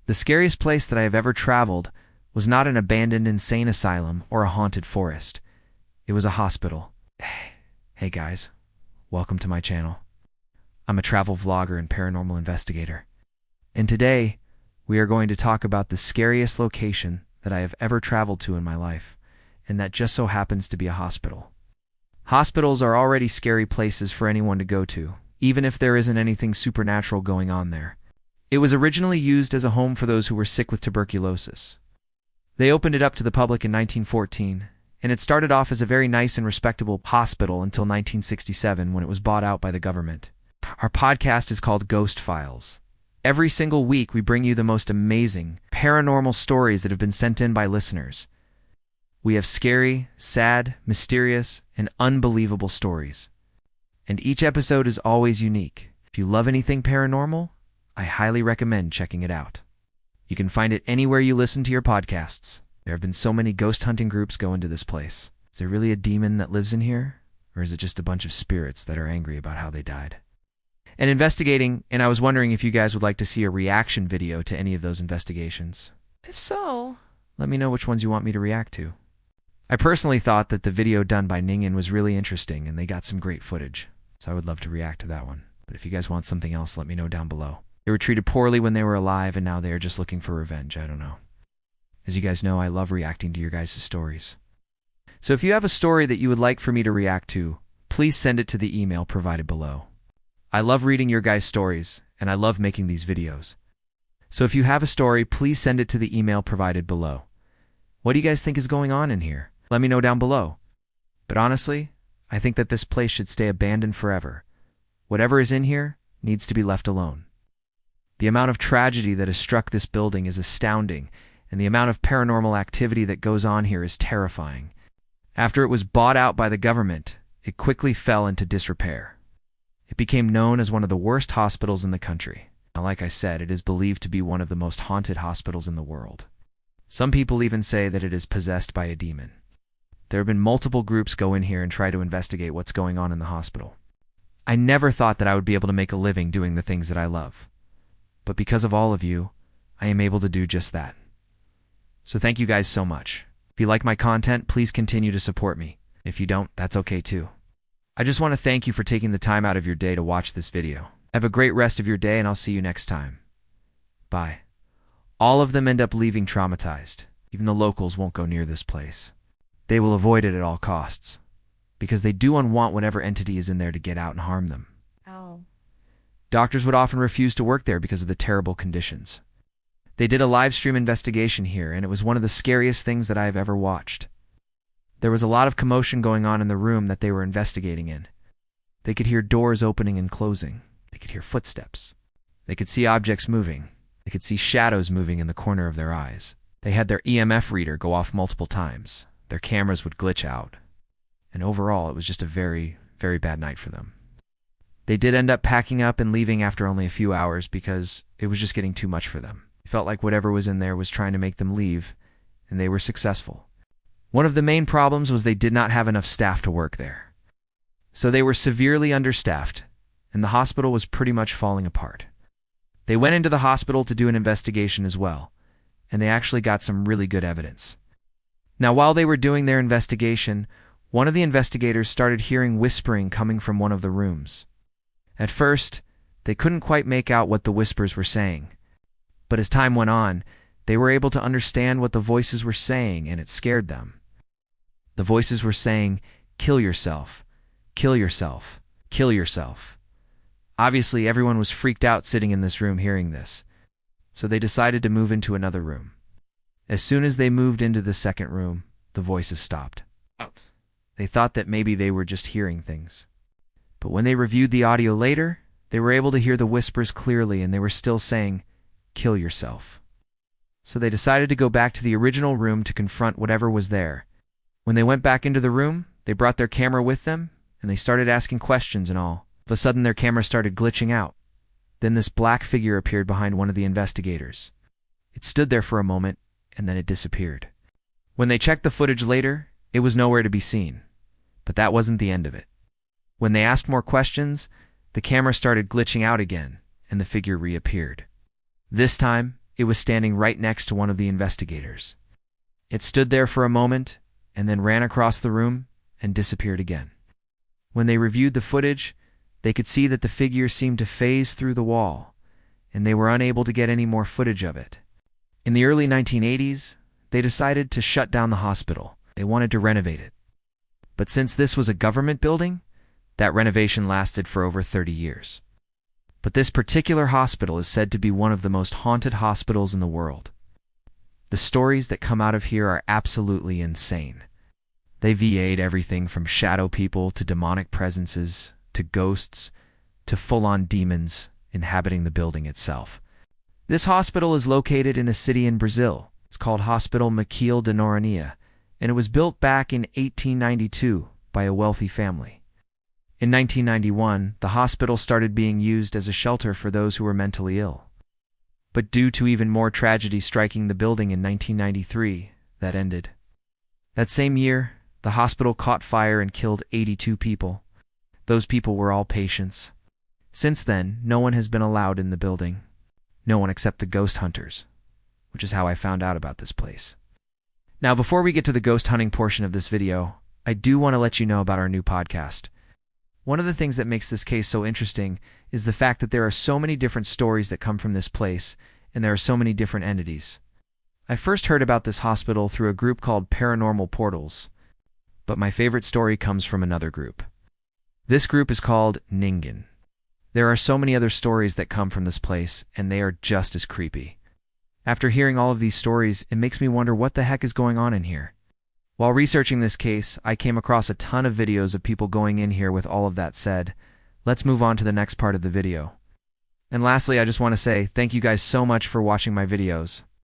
The scariest place that I have ever traveled was not an abandoned insane asylum or a haunted forest. It was a hospital. Hey guys, welcome to my channel. I'm a travel vlogger and paranormal investigator. And today, we are going to talk about the scariest location that I have ever traveled to in my life, and that just so happens to be a hospital. Hospitals are already scary places for anyone to go to, even if there isn't anything supernatural going on there. It was originally used as a home for those who were sick with tuberculosis. They opened it up to the public in 1914, and it started off as a very nice and respectable hospital until 1967 when it was bought out by the government. Our podcast is called Ghost Files. Every single week we bring you the most amazing, paranormal stories that have been sent in by listeners. We have scary, sad, mysterious, and unbelievable stories. And each episode is always unique. If you love anything paranormal, I highly recommend checking it out. You can find it anywhere you listen to your podcasts. There have been so many ghost hunting groups go into this place. Is there really a demon that lives in here? Or is it just a bunch of spirits that are angry about how they died? And investigating, and I was wondering if you guys would like to see a reaction video to any of those investigations. If so, let me know which ones you want me to react to. I personally thought that the video done by Ningen was really interesting and they got some great footage, so I would love to react to that one. But if you guys want something else, let me know down below. They were treated poorly when they were alive and now they are just looking for revenge, I don't know. As you guys know, I love reacting to your guys' stories. So if you have a story that you would like for me to react to, please send it to the email provided below. I love reading your guys' stories, and I love making these videos. So if you have a story, please send it to the email provided below. What do you guys think is going on in here? Let me know down below. But honestly, I think that this place should stay abandoned forever. Whatever is in here needs to be left alone. The amount of tragedy that has struck this building is astounding, and the amount of paranormal activity that goes on here is terrifying. After it was bought out by the government, it quickly fell into disrepair. It became known as one of the worst hospitals in the country. Now, like I said, it is believed to be one of the most haunted hospitals in the world. Some people even say that it is possessed by a demon. There have been multiple groups go in here and try to investigate what's going on in the hospital. I never thought that I would be able to make a living doing the things that I love. But because of all of you, I am able to do just that. So thank you guys so much. If you like my content, please continue to support me. If you don't, that's okay too. I just want to thank you for taking the time out of your day to watch this video. Have a great rest of your day and I'll see you next time. Bye. All of them end up leaving traumatized. Even the locals won't go near this place. They will avoid it at all costs. Because they do want whatever entity is in there to get out and harm them. Doctors would often refuse to work there because of the terrible conditions. They did a live stream investigation here, and it was one of the scariest things that I have ever watched. There was a lot of commotion going on in the room that they were investigating in. They could hear doors opening and closing. They could hear footsteps. They could see objects moving. They could see shadows moving in the corner of their eyes. They had their EMF reader go off multiple times. Their cameras would glitch out. And overall, it was just a very, very bad night for them. They did end up packing up and leaving after only a few hours because it was just getting too much for them. It felt like whatever was in there was trying to make them leave, and they were successful. One of the main problems was they did not have enough staff to work there. So they were severely understaffed, and the hospital was pretty much falling apart. They went into the hospital to do an investigation as well, and they actually got some really good evidence. Now, while they were doing their investigation, one of the investigators started hearing whispering coming from one of the rooms. At first, they couldn't quite make out what the whispers were saying. But as time went on, they were able to understand what the voices were saying, and it scared them. The voices were saying, "Kill yourself, kill yourself, kill yourself." Obviously, everyone was freaked out sitting in this room hearing this, so they decided to move into another room. As soon as they moved into the second room, the voices stopped. They thought that maybe they were just hearing things. But when they reviewed the audio later, they were able to hear the whispers clearly, and they were still saying, "Kill yourself." So they decided to go back to the original room to confront whatever was there. When they went back into the room, they brought their camera with them, and they started asking questions and all. All of a sudden, their camera started glitching out. Then this black figure appeared behind one of the investigators. It stood there for a moment, and then it disappeared. When they checked the footage later, it was nowhere to be seen. But that wasn't the end of it. When they asked more questions, the camera started glitching out again, and the figure reappeared. This time, it was standing right next to one of the investigators. It stood there for a moment and then ran across the room and disappeared again. When they reviewed the footage, they could see that the figure seemed to phase through the wall, and they were unable to get any more footage of it. In the early 1980s, they decided to shut down the hospital. They wanted to renovate it. But since this was a government building, that renovation lasted for over 30 years. But this particular hospital is said to be one of the most haunted hospitals in the world. The stories that come out of here are absolutely insane. They varied everything from shadow people to demonic presences, to ghosts, to full-on demons inhabiting the building itself. This hospital is located in a city in Brazil. It's called Hospital Miquel de Noronha, and it was built back in 1892 by a wealthy family. In 1991, the hospital started being used as a shelter for those who were mentally ill. But due to even more tragedy striking the building in 1993, that ended. That same year, the hospital caught fire and killed 82 people. Those people were all patients. Since then, no one has been allowed in the building. No one except the ghost hunters, which is how I found out about this place. Now, before we get to the ghost hunting portion of this video, I do want to let you know about our new podcast. One of the things that makes this case so interesting is the fact that there are so many different stories that come from this place, and there are so many different entities. I first heard about this hospital through a group called Paranormal Portals, but my favorite story comes from another group. This group is called Ningen. There are so many other stories that come from this place, and they are just as creepy. After hearing all of these stories, it makes me wonder what the heck is going on in here. While researching this case, I came across a ton of videos of people going in here. With all of that said, let's move on to the next part of the video. And lastly, I just want to say thank you guys so much for watching my videos.